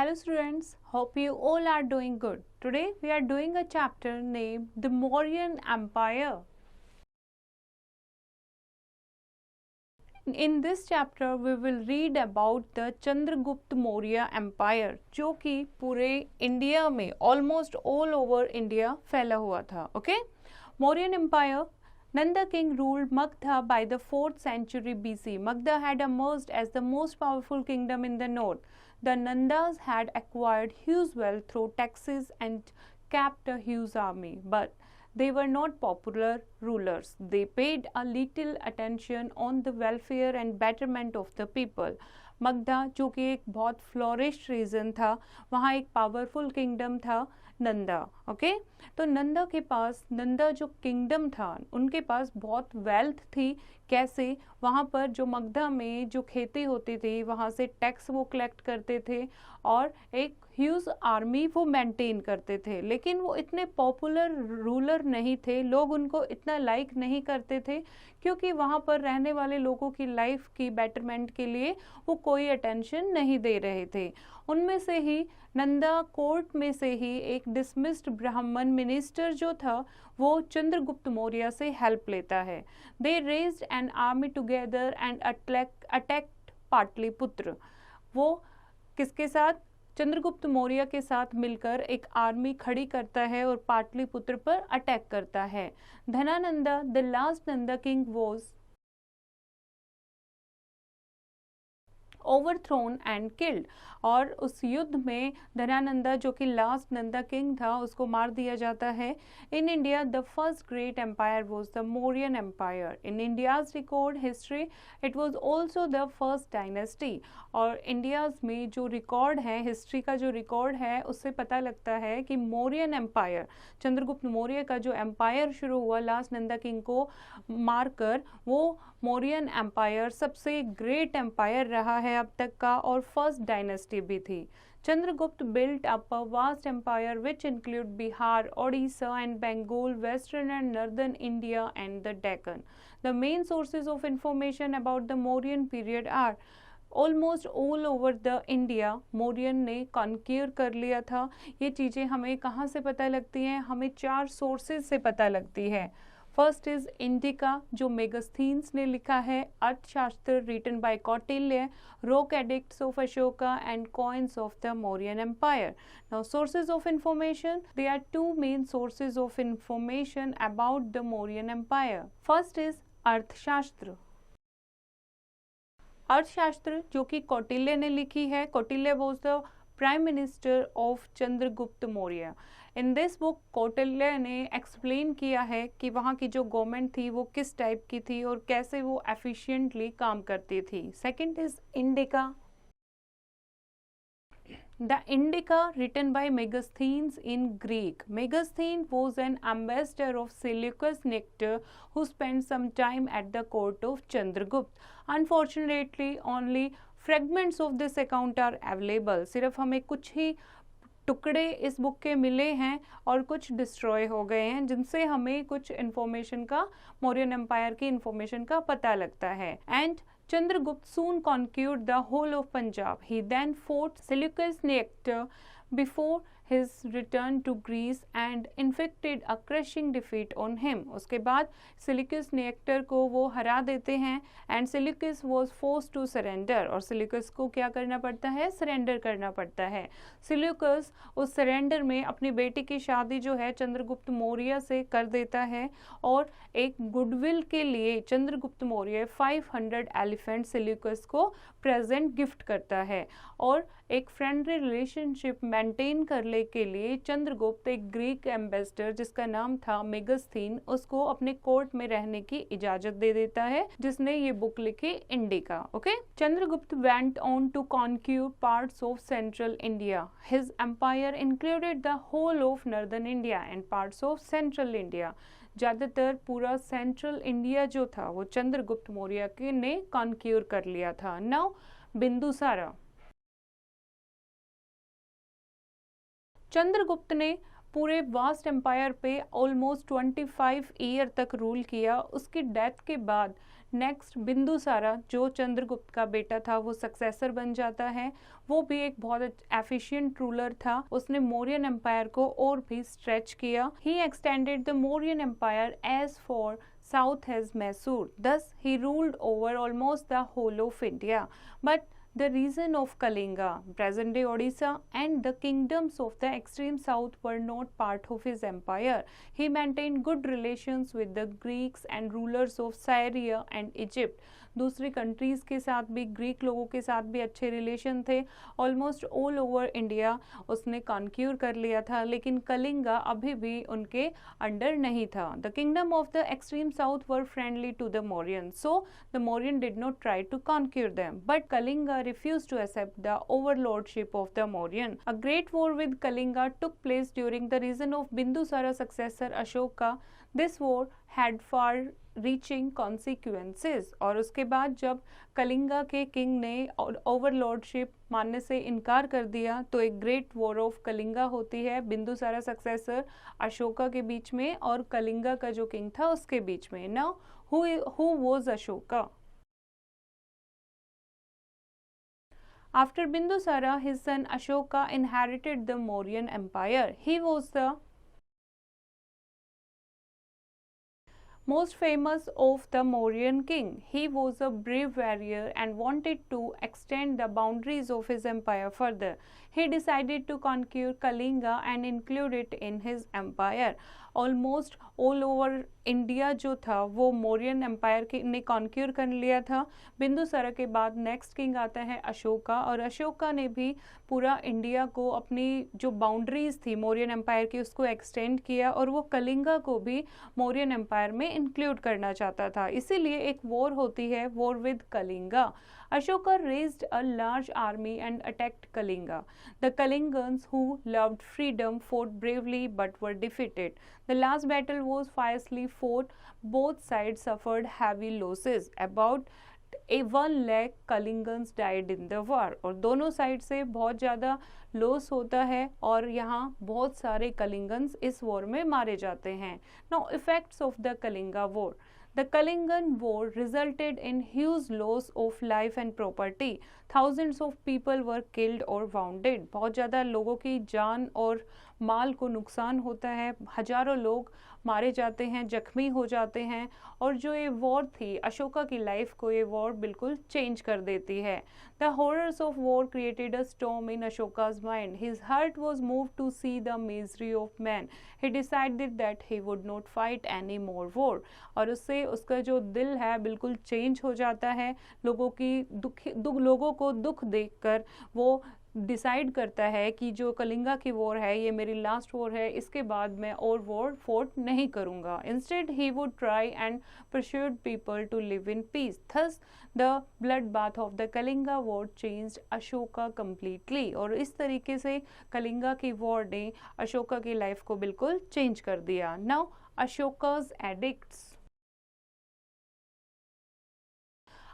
Hello students, hope you all are doing good. Today we are doing a chapter named The Mauryan Empire. In this chapter we will read about the Chandragupta Maurya Empire जो कि पूरे India में almost all over India फैला हुआ था. Okay? Mauryan Empire. Nanda king ruled Magdha by the 4th century BC. Magdha had emerged as the most powerful kingdom in the north. The Nandas had acquired huge wealth through taxes and kept a huge army, but they were not popular rulers. They paid a little attention on the welfare and betterment of the people. Magadha जो कि एक बहुत flourished reason था, वहाँ एक powerful kingdom था Nanda. Okay तो नंदा के पास, नंदा जो किंगडम था उनके पास बहुत वेल्थ थी. कैसे? वहाँ पर जो मगधा में जो खेती होती थी वहाँ से टैक्स वो कलेक्ट करते थे और एक ह्यूज आर्मी वो मेंटेन करते थे. लेकिन वो इतने पॉपुलर रूलर नहीं थे, लोग उनको इतना लाइक नहीं करते थे क्योंकि वहाँ पर रहने वाले लोगों की लाइफ की बेटरमेंट के लिए वो कोई अटेंशन नहीं दे रहे थे. उनमें से ही नंदा कोर्ट में से ही एक डिसमिस्ड ब्राह्मण मिनिस्टर जो था वो चंद्रगुप्त मौर्य से हेल्प लेता है. They raised an army together and attacked Pataliputra. वो किसके साथ? चंद्रगुप्त मौर्य के साथ मिलकर एक आर्मी खड़ी करता है और पाटलिपुत्र पर अटैक करता है. Dhanananda the last Nanda king was overthrown and killed. और उस युद्ध में धनानंदा जो कि लास्ट नंदा किंग था उसको मार दिया जाता है. In India the first great empire was the Mauryan empire. In India's record history it was also the first dynasty. और इंडियाज में जो रिकॉर्ड है, हिस्ट्री का जो रिकॉर्ड है, उससे पता लगता है कि मौर्यन एम्पायर, चंद्रगुप्त मौर्य का जो एम्पायर शुरू हुआ लास्ट नंदा किंग को मारकर, वो मौर्यन एम्पायर सबसे ग्रेट एम्पायर रहा है अब तक का और फर्स्ट डायनेस्टी भी थी. Chandragupta built up a vast empire which include Bihar, Odisha and Bengal, western and northern India and the Deccan. The main sources of information about the Mauryan period are almost all over the India. Mauryan ने conquer कर लिया था. ये चीज़ें हमें कहाँ से पता लगती हैं? हमें 4 सोर्सेज से पता लगती है. फर्स्ट इज इंडिका जो मेगास्थीन्स ने लिखा है, Arthashastra written by Kautilya, rock edicts of Ashoka and coins of the Mauryan empire. Now sources of information, they are 2 main sources of information about the Mauryan empire. First is Arthashastra. Arthashastra जो कि कौटिल्य ने लिखी है. Kautilya was the prime minister of Chandragupta Maurya. In this book Kautilya ने explain किया है कि वहाँ की जो गवर्नमेंट थी वो किस टाइप की थी और कैसे वो एफिशिएंटली काम करती थी. Second is indica. The Indica written by Megasthenes in Greek. Megasthenes was an ambassador of Seleucus Nectar who spent some time at the court of Chandragupta. Unfortunately, only fragments of this account are available. सिर्फ हमें कुछ ही टुकड़े इस book के मिले हैं और कुछ डिस्ट्रॉय हो गए हैं जिनसे हमें कुछ इन्फॉर्मेशन का, मौर्यन एम्पायर की इन्फॉर्मेशन का पता लगता है. And Chandragupta soon conquered the whole of Punjab. He then fought Seleucus Nectar before his return to Greece and inflicted a crushing defeat on him. उसके बाद Seleucus Nectar को वो हरा देते हैं and Seleucus was forced to surrender. और Seleucus को क्या करना पड़ता है? सरेंडर करना पड़ता है. Seleucus उस सरेंडर में अपनी बेटी की शादी जो है चंद्रगुप्त मौर्य से कर देता है और एक गुडविल के लिए चंद्रगुप्त मौर्य 500 एलिफेंट Seleucus को प्रेजेंट गिफ्ट करता है. और एक फ्रेंडली रिलेशनशिप मेंटेन करने के लिए चंद्रगुप्त एक ग्रीक एम्बेसडर जिसका नाम था मेगास्थीन, उसको अपने कोर्ट में रहने की इजाजत दे देता है, जिसने ये बुक लिखी Indica. Okay. Chandragupta went on to conquer parts of central India. His empire included the whole of northern India and parts of central India. ज़्यादातर पूरा सेंट्रल इंडिया जो था वो चंद्रगुप्त मौर्य के ने कॉन्क्यूर कर लिया था. नाउ बिंदुसारा. चंद्रगुप्त ने पूरे वास्ट एम्पायर पे ऑलमोस्ट 25 ईयर तक रूल किया। उसकी डेथ के बाद नेक्स्ट बिंदुसारा जो चंद्रगुप्त का बेटा था वो सक्सेसर बन जाता है। वो भी एक बहुत एफिशिएंट रूलर था। उसने मौर्यन एम्पायर को और भी स्ट्रेच किया। He extended the Mauryan empire as far south as Mysore. Thus, he ruled over almost the whole of India. But the region of Kalinga, present-day Odisha, and the kingdoms of the extreme south were not part of his empire. He maintained good relations with the Greeks and rulers of Syria and Egypt. दूसरी countries के साथ भी, Greek लोगों के साथ भी अच्छे relation थे। ऑलमोस्ट ऑल ओवर इंडिया उसने कॉन्क्यूर कर लिया था, लेकिन कलिंगा अभी भी उनके अंडर नहीं था। The kingdom of the extreme south were friendly to the Mauryan, so the Mauryan did not try to conquer them, but Kalinga refused to accept the overlordship of the Mauryan. A great war with Kalinga took place during the reign of Bindusara successor Ashoka. This war had far-reaching consequences. और उसके बाद जब कलिंगा के king ने overlordship मानने से इनकार कर दिया तो एक ग्रेट वॉर ऑफ कलिंगा होती है बिंदुसारा सक्सेसर अशोका के बीच में और कलिंगा का जो किंग था उसके बीच में। Now who was Ashoka? After Bindusara, his son Ashoka inherited the Mauryan Empire. He was the most famous of the Mauryan king. He was a brave warrior and wanted to extend the boundaries of his empire further. He decided to conquer Kalinga and include it in his empire. Almost all over India जो था वो Mauryan empire के ने conquer कर लिया था। बिंदुसारा के बाद नेक्स्ट किंग आता है अशोका, और अशोका ने भी पूरा इंडिया को अपनी जो बाउंड्रीज थी मौर्यन एम्पायर की उसको एक्सटेंड किया और वो कलिंगा को भी मौर्यन एम्पायर में इंक्लूड करना चाहता था। इसीलिए एक वॉर होती है, war with Kalinga. Ashoka raised a large army and attacked Kalinga. The Kalingans, who loved freedom, fought bravely but were defeated. The last battle was fiercely fought. Both sides suffered heavy losses. About 1 lakh Kalingans died in the war. और दोनों side से बहुत ज़्यादा loss होता है और यहाँ बहुत सारे कलिंगन्स इस वॉर में मारे जाते हैं। Now effects of the Kalinga war. The Kalingan War resulted in huge loss of life and property. Thousands of people were killed or wounded. बहुत ज़्यादा लोगों की जान और माल को नुकसान होता है, हजारों लोग मारे जाते हैं, जख्मी हो जाते हैं। और जो ये वॉर थी अशोका की लाइफ को ये वॉर बिल्कुल चेंज कर देती है। The horrors of war created a storm in Ashoka's mind. His heart was moved to see the misery of man. He decided that he would not fight any more war. और उससे उसका जो दिल है बिल्कुल चेंज हो जाता है। लोगों को दुख देखकर वो डिसाइड करता है कि जो कलिंगा की वॉर है ये मेरी लास्ट वॉर है, इसके बाद मैं और वॉर फोर्ट नहीं करूँगा। Instead he would try and persuade people to live in peace. Thus the bloodbath of the Kalinga war changed Ashoka completely. और इस तरीके से कलिंगा की वॉर ने अशोका की लाइफ को बिल्कुल चेंज कर दिया। Now Ashoka's edicts.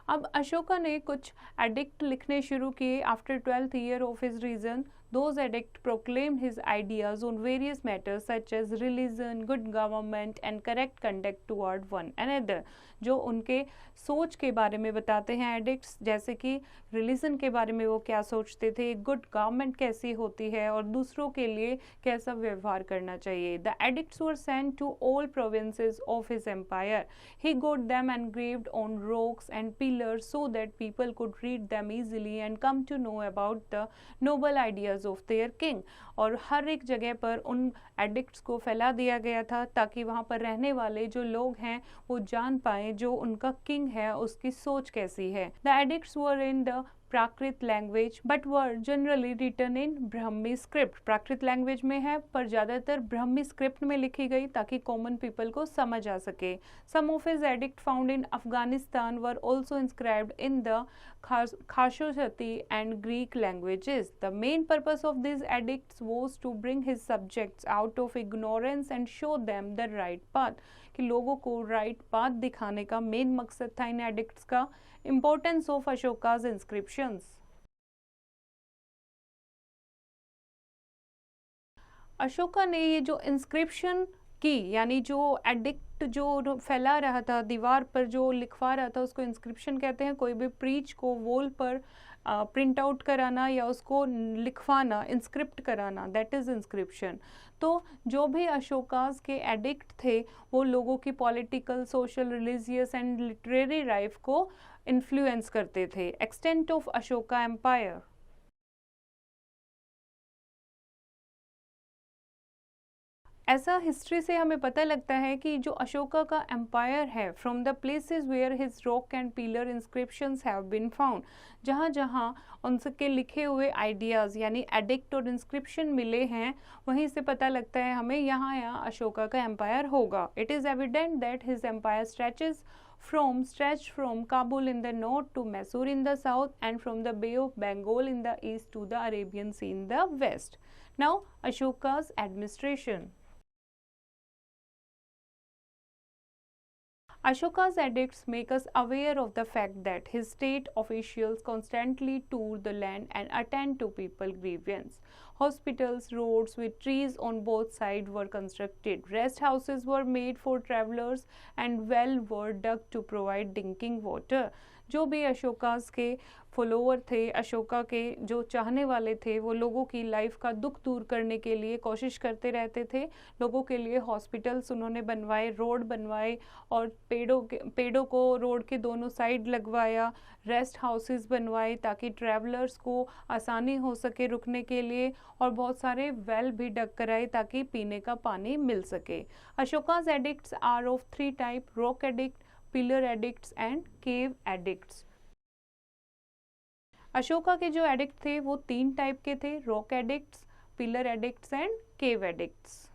अब अशोका ने कुछ एडिक्ट लिखने शुरू किए after 12th year of his reign. Those edict proclaimed his ideas on various matters such as religion, good government and correct conduct toward one another. जो उनके सोच के बारे में बताते हैं एडिक्ट्स, जैसे कि रिलीजन के बारे में वो क्या सोचते थे, गुड गवर्नमेंट कैसी होती है और दूसरों के लिए कैसा व्यवहार करना चाहिए. The edicts were sent to all provinces of his empire. He got them engraved on rocks and pillars so that people could read them easily and come to know about the noble ideas of their king. और हर एक जगह पर उन addicts को फैला दिया गया था ताकि वहाँ पर रहने वाले जो लोग हैं वो जान पाएं जो उनका किंग है उसकी सोच कैसी है. The edicts were in the Prakrit language but were generally written in Brahmi script. Prakrit language में है पर ज़्यादातर ब्राह्मी स्क्रिप्ट में लिखी गई ताकि कॉमन पीपल को समझ आ सके. Some of his edict found in Afghanistan were also inscribed in the Khashoggi and Greek languages. The main purpose of these edicts was to bring his subjects out of ignorance and show them the right path. कि लोगों को right path दिखाने का main मकसद था इन edicts का. Importance of Ashoka's inscriptions. Ashoka ने ये जो इंस्क्रिप्शन की, यानी जो एडिक्ट जो फैला रहा था दीवार पर, जो लिखवा रहा था, उसको इंस्क्रिप्शन कहते हैं। कोई भी प्रीच को वॉल पर प्रिंट आउट कराना या उसको लिखवाना, इंस्क्रिप्ट कराना, दैट इज़ इंस्क्रिप्शन। तो जो भी अशोकास के एडिक्ट थे वो लोगों की political, social, religious and literary life को इन्फ्लुएंस करते थे। Extent of Ashoka empire. ऐसा हिस्ट्री से हमें पता लगता है कि जो अशोका का एम्पायर है, from the places where his rock and pillar inscriptions have been found, जहाँ जहाँ उनके लिखे हुए आइडियाज़ यानी एडिक्ट और इंस्क्रिप्शन मिले हैं, वहीं से पता लगता है हमें यहाँ यहाँ अशोका का एम्पायर होगा। It is evident that his empire stretched from Kabul in the north to Mysore in the south and from the Bay of Bengal in the east to the Arabian Sea in the west. Now, Ashoka's administration. Ashoka's edicts make us aware of the fact that his state officials constantly tour the land and attend to people's grievances. Hospitals, roads with trees on both sides were constructed. Rest houses were made for travelers and wells were dug to provide drinking water. जो भी अशोकास के follower थे, अशोका के जो चाहने वाले थे, वो लोगों की लाइफ का दुख दूर करने के लिए कोशिश करते रहते थे। लोगों के लिए हॉस्पिटल्स उन्होंने बनवाए, रोड बनवाए और पेड़ों को रोड के दोनों साइड लगवाया। रेस्ट हाउसेस बनवाए ताकि ट्रैवलर्स को आसानी हो सके रुकने के लिए, और बहुत सारे वेल भी डग कराए ताकि पीने का पानी मिल सके। Ashoka's edicts are of 3 type: rock edict, pillar edicts and cave edicts. Ashoka के जो एडिक्ट थे वो 3 टाइप के थे: rock edicts, pillar edicts and cave edicts.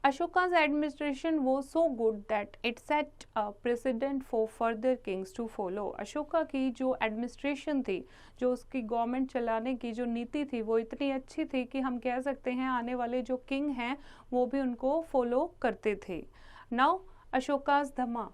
Ashoka's administration was so good that it set a precedent for further kings to follow. Ashoka की जो administration थी, जो उसकी गवर्नमेंट चलाने की जो नीति थी, वो इतनी अच्छी थी कि हम कह सकते हैं आने वाले जो किंग हैं वो भी उनको फॉलो करते थे। नाउ अशोकास धमा।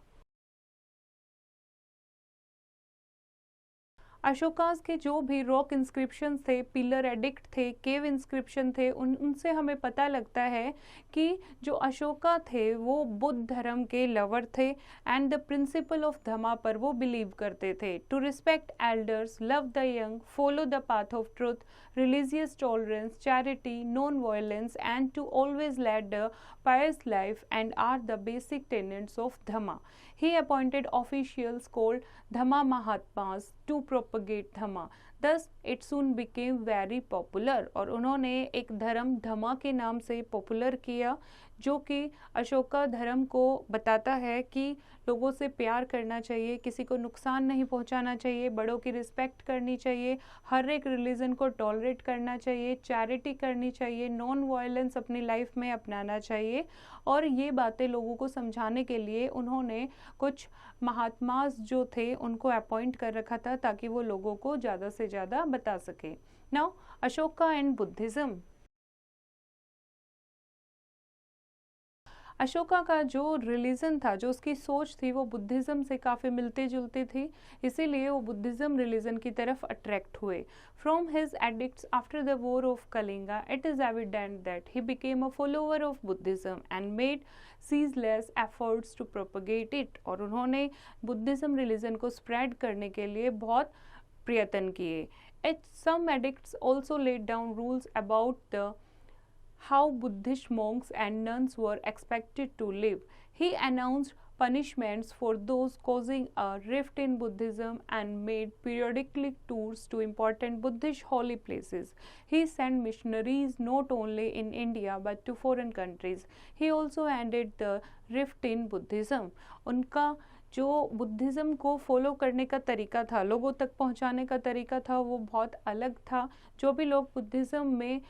अशोकास के जो भी रॉक इंस्क्रिप्शन थे, पिलर एडिक्ट थे, केव इंस्क्रिप्शन थे, उनसे हमें पता लगता है कि जो अशोका थे वो बुद्ध धर्म के लवर थे and the principle of Dhamma पर वो बिलीव करते थे। To respect elders, love the young, follow the path of truth, religious tolerance, charity, non-violence, and to always lead a pious life and are the basic tenets of Dhamma. He appointed officials called Dhamma Mahatmas to propagate Dhamma. Thus, it soon became very popular. और उन्होंने एक धर्म धम्मा के नाम से popular किया, जो कि अशोका धर्म को बताता है कि लोगों से प्यार करना चाहिए, किसी को नुकसान नहीं पहुंचाना चाहिए, बड़ों की रिस्पेक्ट करनी चाहिए, हर एक रिलीजन को टॉलरेट करना चाहिए, चैरिटी करनी चाहिए, नॉन वायलेंस अपनी लाइफ में अपनाना चाहिए। और ये बातें लोगों को समझाने के लिए उन्होंने कुछ महात्मास जो थे उनको अपॉइंट कर रखा था ताकि वो लोगों को ज़्यादा से ज़्यादा बता सके। Now Ashoka and Buddhism. Ashoka का जो रिलीजन था, जो उसकी सोच थी, वो बुद्धिज़्म से काफ़ी मिलती जुलती थी, इसीलिए वो बुद्धिज़्म रिलीजन की तरफ अट्रैक्ट हुए। From his edicts after the war of Kalinga it is evident that he became a follower of Buddhism and made ceaseless efforts to propagate it. और उन्होंने बुद्धिज़्म रिलीजन को स्प्रेड करने के लिए बहुत प्रयत्न किए। Some addicts also laid down rules about how Buddhist monks and nuns were expected to live. He announced punishments for those causing a rift in Buddhism and made periodically tours to important Buddhist holy places. He sent missionaries not only in India but to foreign countries. He also ended the rift in Buddhism. उनका जो Buddhism को follow करने का तरीका था, लोगों तक पहुंचाने का तरीका था, वो बहुत अलग था। जो भी लोग बुद्धिज़्म में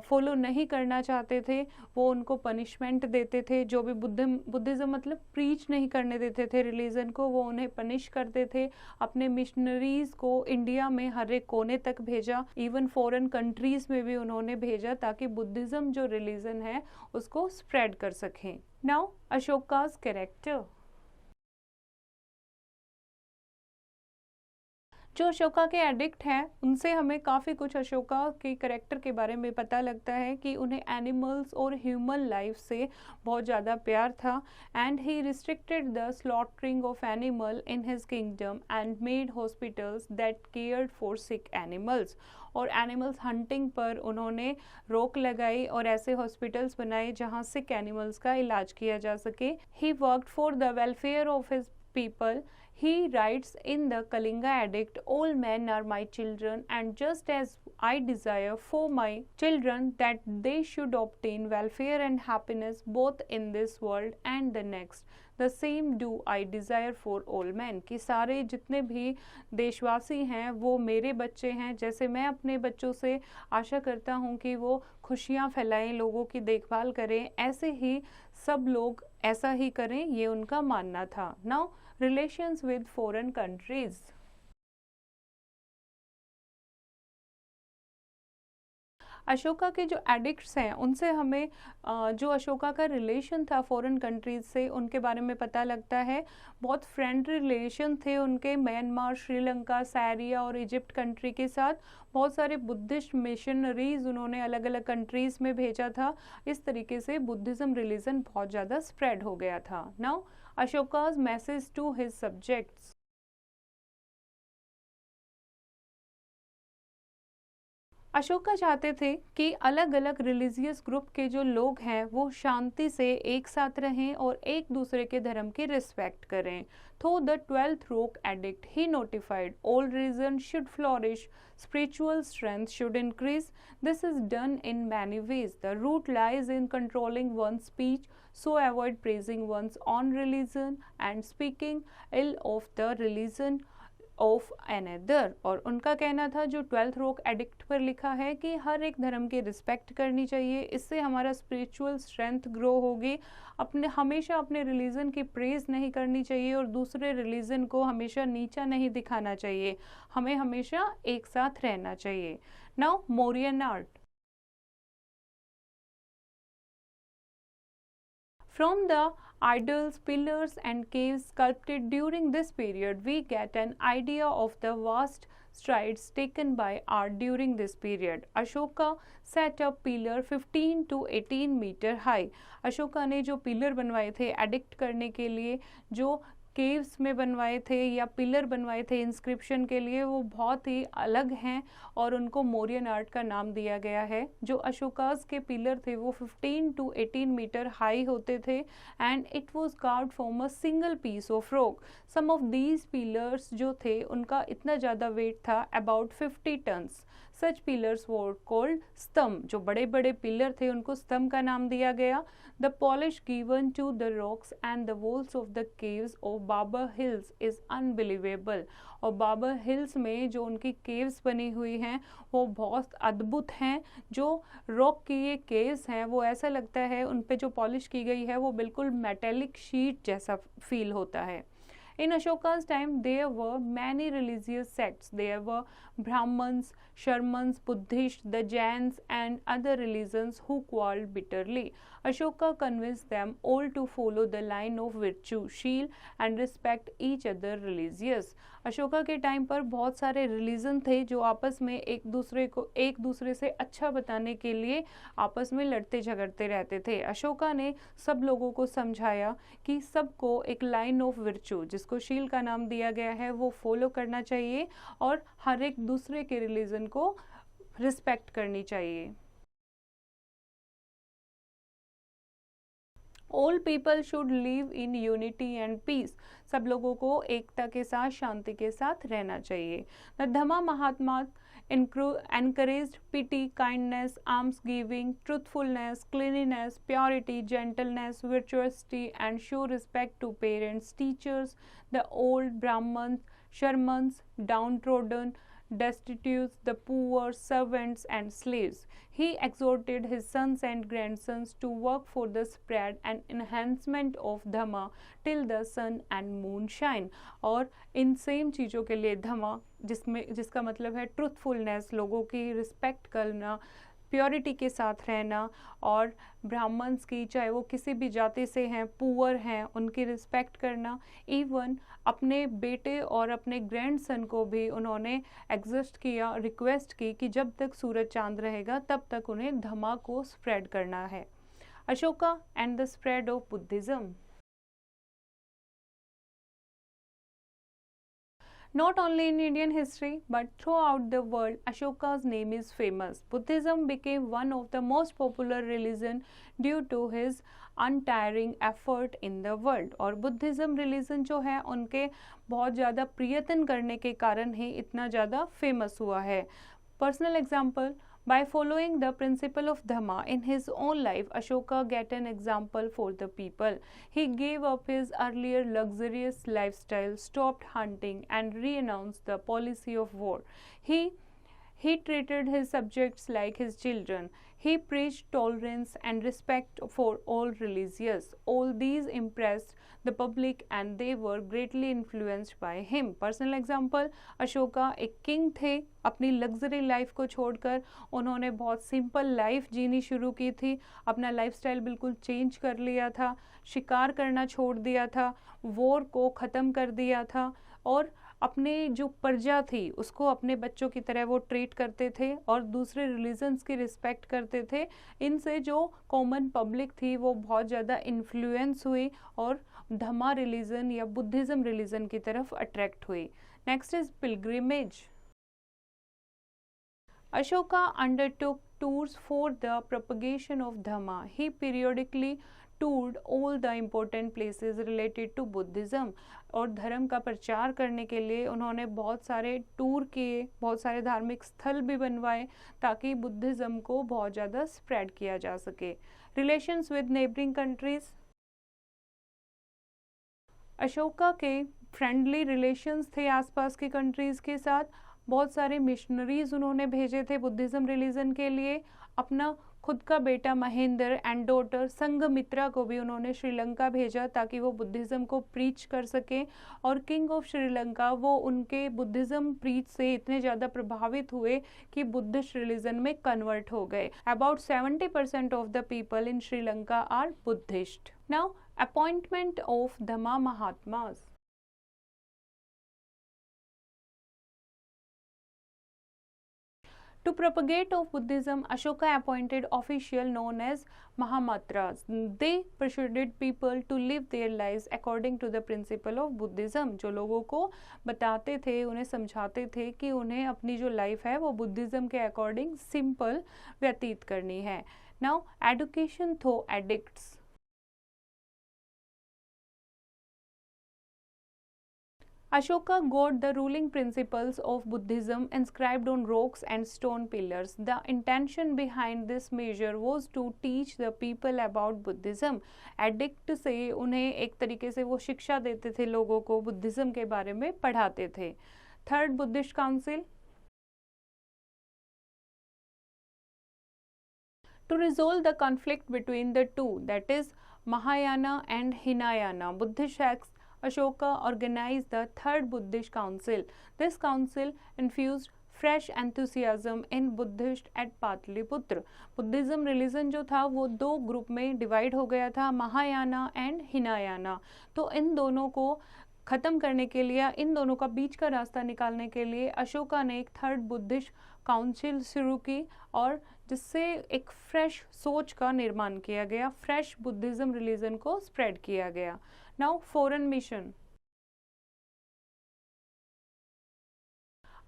फॉलो नहीं करना चाहते थे वो उनको पनिशमेंट देते थे। जो भी बुद्धिज़्म मतलब प्रीच नहीं करने देते थे रिलीजन को, वो उन्हें पनिश करते थे। अपने मिशनरीज़ को इंडिया में हर एक कोने तक भेजा, इवन फॉरेन कंट्रीज़ में भी उन्होंने भेजा ताकि बुद्धिज़्म जो रिलीजन है उसको स्प्रेड कर सकें। Now Ashoka's character. जो अशोका के एडिक्ट हैं उनसे हमें काफ़ी कुछ अशोका के करेक्टर के बारे में पता लगता है कि उन्हें एनिमल्स और ह्यूमन लाइफ से बहुत ज़्यादा प्यार था and he restricted the slaughtering of animal in his kingdom and made hospitals that cared for sick animals. और एनिमल्स हंटिंग पर उन्होंने रोक लगाई और ऐसे हॉस्पिटल्स बनाए जहां सिक एनिमल्स का इलाज किया जा सके। He worked for the welfare of his people. He writes in the Kalinga Edict, all men are my children, and just as I desire for my children that they should obtain welfare and happiness both in this world and the next, the same do I desire for all men. कि सारे जितने भी देशवासी हैं वो मेरे बच्चे हैं, जैसे मैं अपने बच्चों से आशा करता हूँ कि वो खुशियाँ फैलाएं, लोगों की देखभाल करें, ऐसे ही सब लोग ऐसा ही करें, ये उनका मानना था। Now relations with foreign countries. Ashoka के जो एडिक्ट्स हैं उनसे हमें जो अशोका का रिलेशन था फॉरेन कंट्रीज से उनके बारे में पता लगता है। बहुत फ्रेंडली रिलेशन थे उनके म्यांमार, श्रीलंका, साइरिया और इजिप्ट कंट्री के साथ। बहुत सारे बुद्धिस्ट मिशनरीज उन्होंने अलग अलग कंट्रीज में भेजा था। इस तरीके से बुद्धिज्म रिलीजन बहुत ज़्यादा स्प्रेड हो गया था। Now Ashoka's message to his subjects. Ashoka चाहते थे कि अलग अलग रिलीजियस ग्रुप के जो लोग हैं वो शांति से एक साथ रहें और एक दूसरे के धर्म की रिस्पेक्ट करें। थ्रू द 12th रोक addict he notified all religion should flourish, spiritual strength should increase. This is done in many ways. The root lies in controlling one's speech, so avoid praising one's own religion and speaking ill of the religion of another. और उनका कहना था जो 12th रोक addict पर लिखा है कि हर एक धर्म की रिस्पेक्ट करनी चाहिए, इससे हमारा स्पिरिचुअल स्ट्रेंथ ग्रो होगी। हमेशा अपने रिलीजन की प्रेज नहीं करनी चाहिए और दूसरे रिलीजन को हमेशा नीचा नहीं दिखाना चाहिए, हमें हमेशा एक साथ रहना चाहिए। Now Mauryan art. From the idols, pillars and caves sculpted during this period, we get an idea of the vast strides taken by art during this period. Ashoka set up pillar 15 to 18 meter high. Ashoka ने जो pillar बनवाए थे addict करने के लिए, जो caves में बनवाए थे या पिलर बनवाए थे इंस्क्रिप्शन के लिए, वो बहुत ही अलग हैं और उनको मौर्यन आर्ट का नाम दिया गया है। जो अशोकास के पिलर थे वो 15 to 18 मीटर हाई होते थे and it was carved from a single piece of rock. Some of these pillars जो थे उनका इतना ज़्यादा वेट था about 50 tons. Such pillars were called stambh. जो बड़े बड़े पिलर थे उनको स्तंभ का नाम दिया गया। The polish given to the rocks and the walls of the caves of Barabar Hills is unbelievable. और बाबर हिल्स में जो उनकी केव्स बनी हुई हैं वो बहुत अद्भुत हैं। जो रॉक की ये केव्स हैं वो ऐसा लगता है उन पे जो पॉलिश की गई है वो बिल्कुल मेटेलिक शीट जैसा फील होता है। In Ashoka's time, there were many religious sects. There were Brahmins, Sharmans, Buddhists, the Jains, and other religions who quarreled bitterly. Ashoka convinced them all to follow the line of virtue, shield, and respect each other religious. Ashoka के time पर बहुत सारे religion थे जो आपस में एक दूसरे से अच्छा बताने के लिए आपस में लड़ते झगड़ते रहते थे। अशोका ने सब लोगों को समझाया कि सबको एक लाइन ऑफ विर्चू, जिसको शील का नाम दिया गया है, वो फॉलो करना चाहिए और हर एक दूसरे के रिलीजन को रिस्पेक्ट करनी चाहिए। All people should live in unity and peace. सब लोगों को एकता के साथ, शांति के साथ रहना चाहिए। The Dhamma Mahatma encouraged pity, kindness, alms giving, truthfulness, cleanliness, purity, gentleness, virtuosity, and show respect to parents, teachers, the old, Brahmins, Sharmans, downtrodden, destitute, the poor, servants, and slaves. He exhorted his sons and grandsons to work for the spread and enhancement of Dhamma till the sun and moon shine. और in same चीज़ों के लिए धम्मा, जिसका मतलब है truthfulness, लोगों की respect करना, प्योरिटी के साथ रहना, और ब्राह्मण्स की, चाहे वो किसी भी जाति से हैं, पुअर हैं, उनकी रिस्पेक्ट करना। इवन अपने बेटे और अपने ग्रैंडसन को भी उन्होंने एग्जिस्ट किया, रिक्वेस्ट की कि जब तक सूरज चांद रहेगा तब तक उन्हें धम्मा को स्प्रेड करना है। Ashoka and the spread of Buddhism. Not only in Indian history but throughout the world, Ashoka's name is famous. Buddhism became one of the most popular religion due to his untiring effort in the world. और Buddhism religion जो है उनके बहुत ज़्यादा प्रयत्न करने के कारण ही इतना ज़्यादा फेमस हुआ है। Personal example, by following the principle of Dhamma in his own life, Ashoka get an example for the people. He gave up his earlier luxurious lifestyle, stopped hunting, and renounced the policy of war. He treated his subjects like his children. He preached tolerance and respect for all religions. All these impressed the public and they were greatly influenced by him. Personal example, Ashoka एक king थे, अपनी luxury life को छोड़कर उन्होंने बहुत simple life जीनी शुरू की थी, अपना लाइफस्टाइल बिल्कुल चेंज कर लिया था, शिकार करना छोड़ दिया था, वॉर को ख़त्म कर दिया था, और अपने जो प्रजा थी उसको अपने बच्चों की तरह वो ट्रीट करते थे और दूसरे रिलीजन्स की रिस्पेक्ट करते थे। इनसे जो कॉमन पब्लिक थी वो बहुत ज़्यादा इन्फ्लुएंस हुई और धम्मा रिलीजन या बुद्धिज़्म रिलीजन की तरफ अट्रैक्ट हुई। Next is pilgrimage. Ashoka undertook tours for the propagation of Dhamma. He periodically toured all the important places related to Buddhism. और धर्म का प्रचार करने के लिए उन्होंने बहुत सारे टूर किए, बहुत सारे धार्मिक स्थल भी बनवाए ताकि बुद्धिज़्म को बहुत ज़्यादा स्प्रेड किया जा सके। Relations with neighbouring countries. Ashoka के फ्रेंडली रिलेशंस थे आसपास के कंट्रीज़ के साथ। बहुत सारे मिशनरीज उन्होंने भेजे थे बुद्धिज़्म रिलीजन के लिए। अपना खुद का बेटा महेंद्र एंड डॉटर संघमित्रा को भी उन्होंने श्रीलंका भेजा ताकि वो बुद्धिज़्म को प्रीच कर सके। और किंग ऑफ श्रीलंका वो उनके बुद्धिज़्म प्रीच से इतने ज़्यादा प्रभावित हुए कि बुद्धिस्ट रिलीजन में कन्वर्ट हो गए। About 70% of the people in Sri Lanka are Buddhist. Now appointment of Dhamma Mahatmas. To propagate of Buddhism, Ashoka appointed officials known as Mahamatras. They persuaded people to live their lives according to the principle of Buddhism. जो लोगों को बताते थे, उन्हें समझाते थे कि उन्हें अपनी जो लाइफ है वो बुद्धिज़्म के अकॉर्डिंग सिंपल व्यतीत करनी है। Now, education through edicts. Ashoka got the ruling principles of Buddhism inscribed on rocks and stone pillars. The intention behind this measure was to teach the people about Buddhism. Edict से उन्हें एक तरीके से वो शिक्षा देते थे, लोगों को बुद्धिज़्म के बारे में पढ़ाते थे। Third Buddhist council. To resolve the conflict between the two, that is Mahayana and Hinayana Buddhist sects, Ashoka organized the Third Buddhist Council. This council infused fresh enthusiasm in Buddhist at Pataliputra. Buddhism religion जो था वो दो group में divide हो गया था, Mahayana and Hinayana. तो इन दोनों को ख़त्म करने के लिए, इन दोनों का बीच का रास्ता निकालने के लिए अशोका ने एक थर्ड बुद्धिस्ट काउंसिल शुरू की और जिससे एक फ्रेश सोच का निर्माण किया गया, फ्रेश बुद्धिज़्म रिलीजन को स्प्रेड किया गया। Now foreign mission.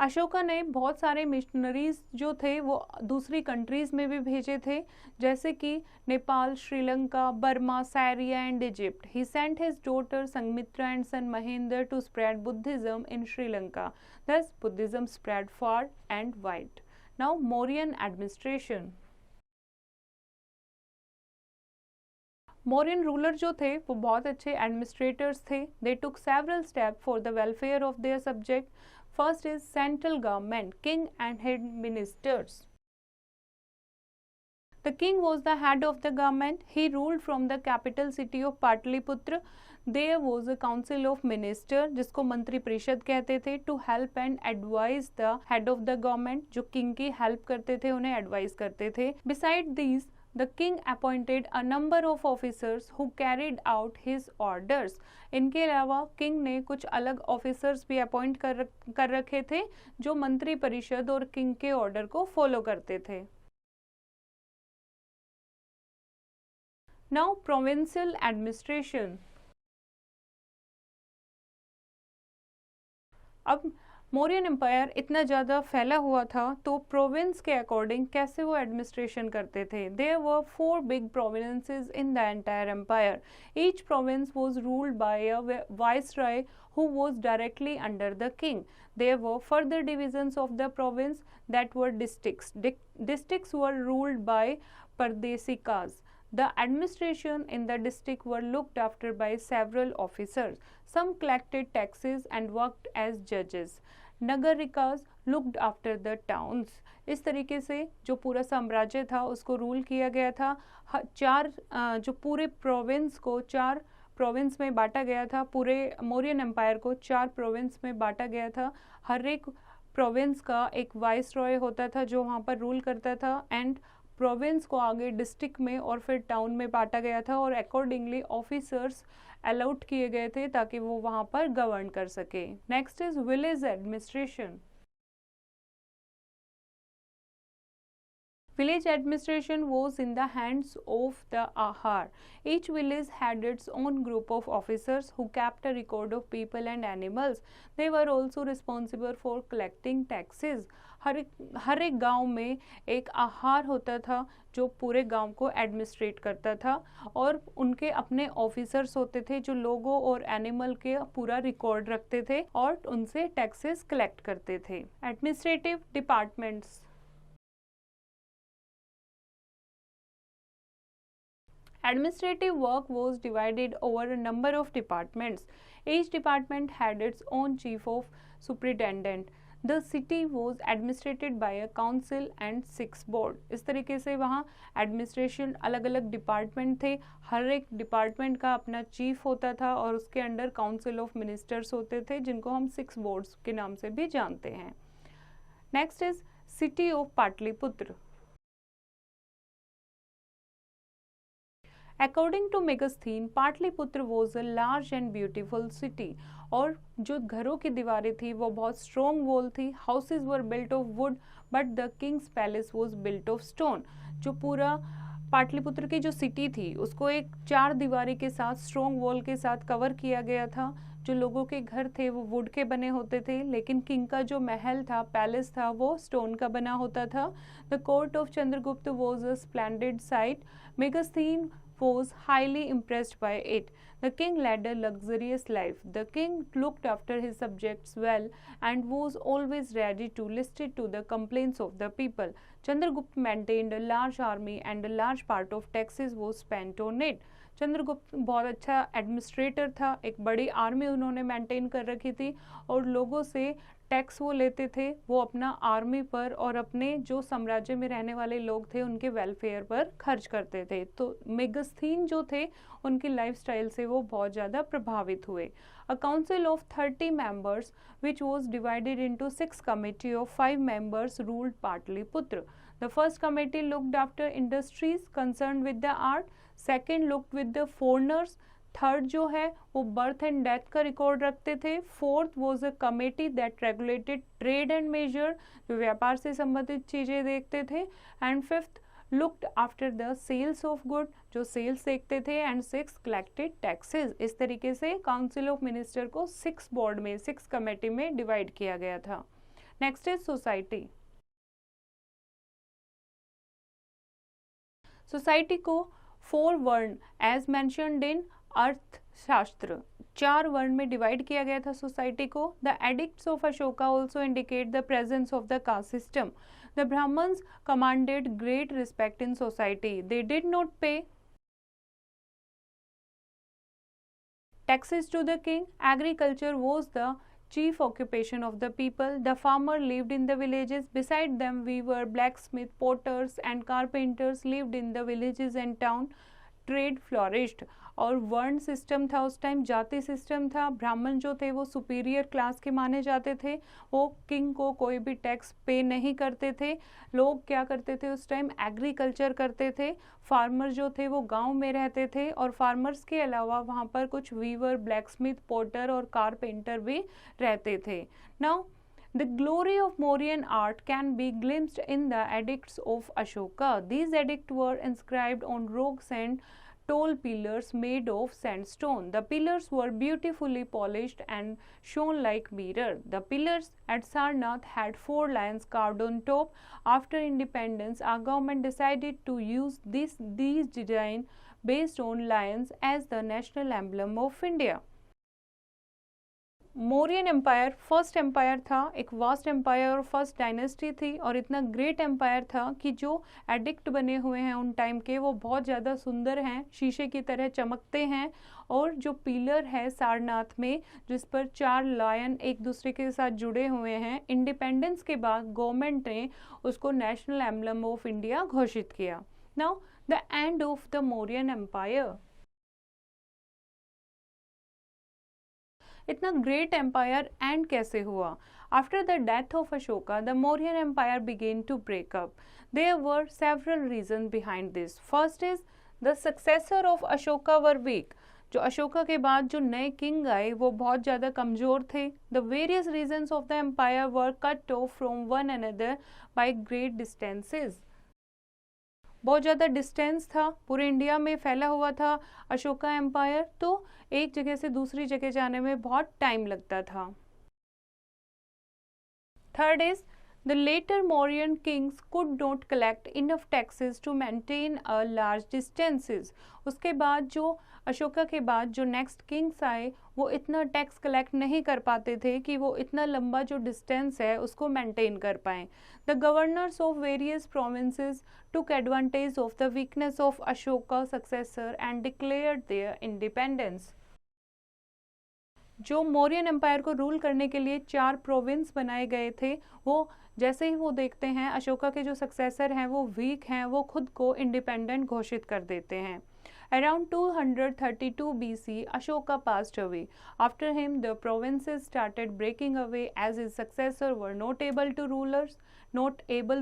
अशोका ने बहुत सारे मिशनरीज जो थे वो दूसरी कंट्रीज़ में भी भेजे थे, जैसे कि Nepal, Sri Lanka, Burma, Syria and Egypt. He sent his daughter Sanghamitra and son Mahendra to spread Buddhism in Sri Lanka. Thus Buddhism spread far and wide. Now Mauryan administration. Mauryan ruler जो थे वो बहुत अच्छे एडमिनिस्ट्रेटर्स थे। They took several step for the welfare of their subject. First is central government, king and head ministers. The king was the head of the government. He ruled from the capital city of Patliputra. There was a council of minister, जिसको मंत्री परिषद कहते थे, to help and advise the head of the government, जो king की help करते थे, उन्हें एडवाइस करते थे। Besides these The king appointed a number of officers who carried out his orders. इनके अलावा किंग ने कुछ अलग ऑफिसर्स भी अपॉइंट कर रखे थे जो मंत्री परिषद और किंग के ऑर्डर को फॉलो करते थे। Now provincial administration. अब मौर्यन एम्पायर इतना ज़्यादा फैला हुआ था तो प्रोविंस के अकॉर्डिंग कैसे वो एडमिनिस्ट्रेशन करते थे। There were 4 big provinces in the entire empire. Each province was ruled by a viceroy who was directly under the king. There were further divisions of the province that were districts. Districts were ruled by pardesikas. The administration in the district were looked after by several officers. Some collected taxes and worked as judges. Nagarikas looked after the towns. इस तरीके से जो पूरा साम्राज्य था उसको rule किया गया था। जो पूरे प्रोविंस को 4 प्रोविंस में बांटा गया था, पूरे मौर्यन एम्पायर को 4 प्रोविंस में बांटा गया था। हर एक प्रोविंस का एक वाइस रॉय होता था जो वहाँ पर रूल करता था एंड प्रोविंस को आगे डिस्ट्रिक्ट में और फिर टाउन में बांटा गया था और अकॉर्डिंगली ऑफिसर्स अलॉट किए गए थे ताकि वो वहाँ पर गवर्न कर सके। Next is village administration. Village administration was in the hands of the Ahar. Each village had its own group of officers who kept a record of people and animals. They were also responsible for collecting taxes. हर एक गांव में एक आहार होता था जो पूरे गांव को एडमिनिस्ट्रेट करता था और उनके अपने ऑफिसर्स होते थे जो लोगों और एनिमल के पूरा रिकॉर्ड रखते थे और उनसे टैक्सेस कलेक्ट करते थे। Administrative departments. Administrative work was divided over a number of departments. Each department had its own chief of superintendent. The city was administrated by a council and 6 board. इस तरीके से वहाँ एडमिनिस्ट्रेशन अलग अलग department थे, हर एक डिपार्टमेंट का अपना चीफ होता था और उसके अंडर काउंसिल ऑफ मिनिस्टर्स होते थे जिनको हम 6 बोर्ड्स के नाम से भी जानते हैं। Next is city of Pataliputra. According to Megasthenes, Pataliputra was a large and beautiful city. और जो घरों की दीवारें थी वो बहुत स्ट्रॉन्ग वॉल थी। Houses were built of would but the Kings palace was built of stone. जो पूरा पाटलिपुत्र की जो सिटी थी उसको एक 4 दीवारी के साथ स्ट्रॉन्ग वॉल के साथ कवर किया गया था। जो लोगों के घर थे वो वुड के बने होते थे लेकिन किंग का जो महल था, पैलेस था, वो स्टोन का बना होता था। The court of Chandragupta was a splendid sight. Megasthenes was highly impressed by it. The king led a luxurious life. The king looked after his subjects well and was always ready to listen to the complaints of the people. Chandragupta maintained a large army and a large part of taxes was spent on it. Chandragupta बहुत अच्छा administrator था, एक बड़ी army उन्होंने maintain कर रखी थी और लोगों से टैक्स वो लेते थे, वो अपना आर्मी पर और अपने जो साम्राज्य में रहने वाले लोग थे उनके वेलफेयर पर खर्च करते थे। तो मेगास्थीन जो थे उनकी लाइफस्टाइल से वो बहुत ज़्यादा प्रभावित हुए। A council of 30 members which was divided into 6 committee of 5 members ruled Pataliputra. The first committee looked after industries concern with the art, second looked with the foreigners, third जो है वो बर्थ एंड डेथ का record रखते थे, fourth was a committee that regulated trade and measure, जो व्यापार से संबंधित चीज़ें देखते थे, and fifth looked after the sales of good, जो सेल्स देखते थे, एंड 6 कलेक्टेड टैक्सेस। इस तरीके से काउंसिल ऑफ मिनिस्टर को 6 बोर्ड में 6 कमेटी में डिवाइड किया गया था। Next is society. सोसाइटी को 4 वर्ण एज मेंशन्ड इन अर्थशास्त्र, 4 वर्ण में डिवाइड किया गया था सोसाइटी को। The edicts of Ashoka also indicate the presence of the caste system. The Brahmins commanded great respect in society. They did not pay taxes to the king. Agriculture was the chief occupation of the people. The farmer lived in the villages. Beside them, weaver, blacksmith, potters, and carpenters lived in the villages and town. Trade flourished, और वर्ण system था उस time, जाति system था। ब्राह्मण जो थे वो सुपीरियर क्लास के माने जाते थे, वो किंग को कोई भी टैक्स पे नहीं करते थे। लोग क्या करते थे उस टाइम, एग्रीकल्चर करते थे। फार्मर जो थे वो गांव में रहते थे, और फार्मर्स के अलावा वहाँ पर कुछ वीवर, ब्लैकस्मिथ, पोर्टर और कारपेंटर भी रहते थे। Now the glory of Mauryan art can be glimpsed in the edicts of Ashoka. These edicts were inscribed on rocks and tall pillars made of sandstone. The pillars were beautifully polished and shone like mirror. The pillars at Sarnath had 4 lions carved on top. After independence, our government decided to use these design based on lions as the national emblem of India. Mauryan empire first empire था, एक vast empire और first dynasty थी, और इतना great empire था कि जो addict बने हुए हैं उन टाइम के वो बहुत ज़्यादा सुंदर हैं, शीशे की तरह चमकते हैं। और जो पिलर है सारनाथ में जिस पर 4 लायन एक दूसरे के साथ जुड़े हुए हैं, इंडिपेंडेंस के बाद गवर्नमेंट ने उसको नेशनल एम्बलम ऑफ इंडिया घोषित किया। Now the end of the Mauryan empire. इतना ग्रेट एम्पायर एंड कैसे हुआ? After the death of Ashoka the Mauryan empire began to break up. There were several reason behind this. First is the successor of Ashoka were weak. जो अशोका के बाद जो नए king आए वो बहुत ज़्यादा कमज़ोर थे। The various regions of the empire were cut off from one another by great distances. बहुत ज़्यादा डिस्टेंस था, पूरे इंडिया में फैला हुआ था अशोका एम्पायर, तो एक जगह से दूसरी जगह जाने में बहुत टाइम लगता था। Third is the later Mauryan kings could not collect enough taxes to maintain a large distances. उसके बाद जो अशोका के बाद जो नेक्स्ट किंग्स आए वो इतना टैक्स कलेक्ट नहीं कर पाते थे कि वो इतना लंबा जो डिस्टेंस है उसको मेंटेन कर पाएं। The governors of various provinces took advantage of the weakness of Ashoka's successor and declared their independence. जो मौर्यन एम्पायर को रूल करने के लिए 4 प्रोविंस बनाए गए थे, वो जैसे ही वो देखते हैं अशोका के जो सक्सेसर हैं वो वीक हैं, वो खुद को इंडिपेंडेंट घोषित कर देते हैं। Around 232 BC, Ashoka passed away. After him, the provinces started breaking away as his successors were not able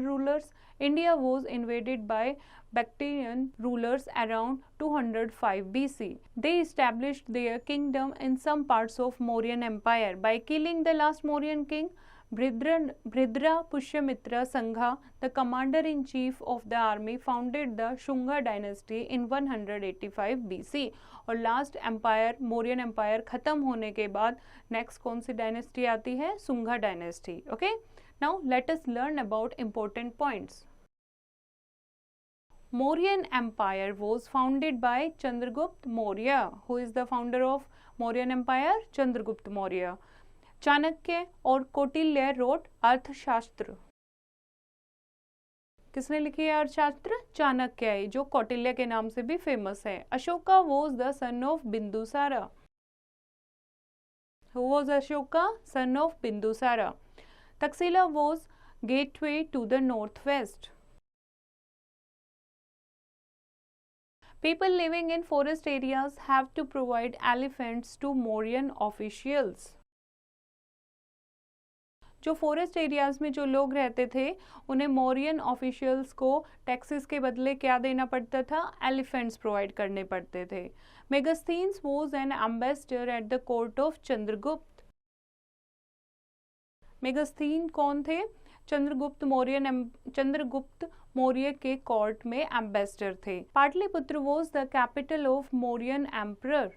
rulers. India was invaded by Bactrian rulers around 205 BC. They established their kingdom in some parts of Mauryan Empire by killing the last Mauryan king, Bhridra Pushyamitra Sangha, the commander-in-chief of the army, founded the Shunga dynasty in 185 BC. और last empire Mauryan empire खत्म होने के बाद next कौन सी dynasty आती है? Sunga dynasty. Okay, now let us learn about important points. Mauryan Empire was founded by Chandragupta Maurya. Who is the founder of Mauryan Empire? Chandragupta Maurya. Chanakya और Kautilya wrote अर्थशास्त्र। किसने लिखी है अर्थशास्त्र? चाणक्य, जो कौटिल्य के नाम से भी फेमस है। Ashoka was the son of Bindusara. Who was Ashoka? Son of Bindusara. Taxila was gateway to the northwest. People living in forest areas have to provide elephants to Mauryan officials. जो फॉरेस्ट एरियाज में जो लोग रहते थे उन्हें Mauryan officials को taxes के बदले क्या देना पड़ता था? एलिफेंट्स प्रोवाइड करने पड़ते थे। Megasthenes was an ambassador at the court of Chandragupta. Megasthenes कौन थे? चंद्रगुप्त मौर्य के कोर्ट में एम्बेसडर थे। Pataliputra was the capital of Mauryan emperor.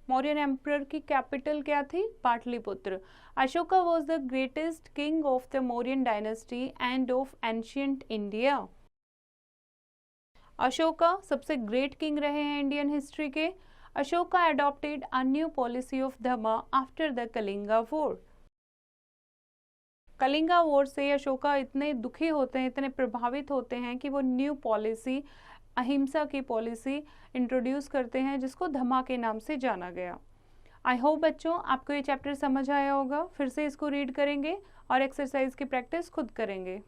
Mauryan emperor की कैपिटल क्या थी? Pataliputra. Ashoka was the greatest king of the Mauryan dynasty and of ancient India. Ashoka सबसे ग्रेट किंग रहे हैं इंडियन हिस्ट्री के। Ashoka adopted a new policy of Dhamma after the Kalinga war. Kalinga war से अशोका इतने दुखी होते हैं, इतने प्रभावित होते हैं कि वो न्यू पॉलिसी, अहिंसा की पॉलिसी इंट्रोड्यूस करते हैं जिसको धम्मा के नाम से जाना गया। आई होप बच्चों आपको ये चैप्टर समझ आया होगा। फिर से इसको रीड करेंगे और एक्सरसाइज की प्रैक्टिस खुद करेंगे।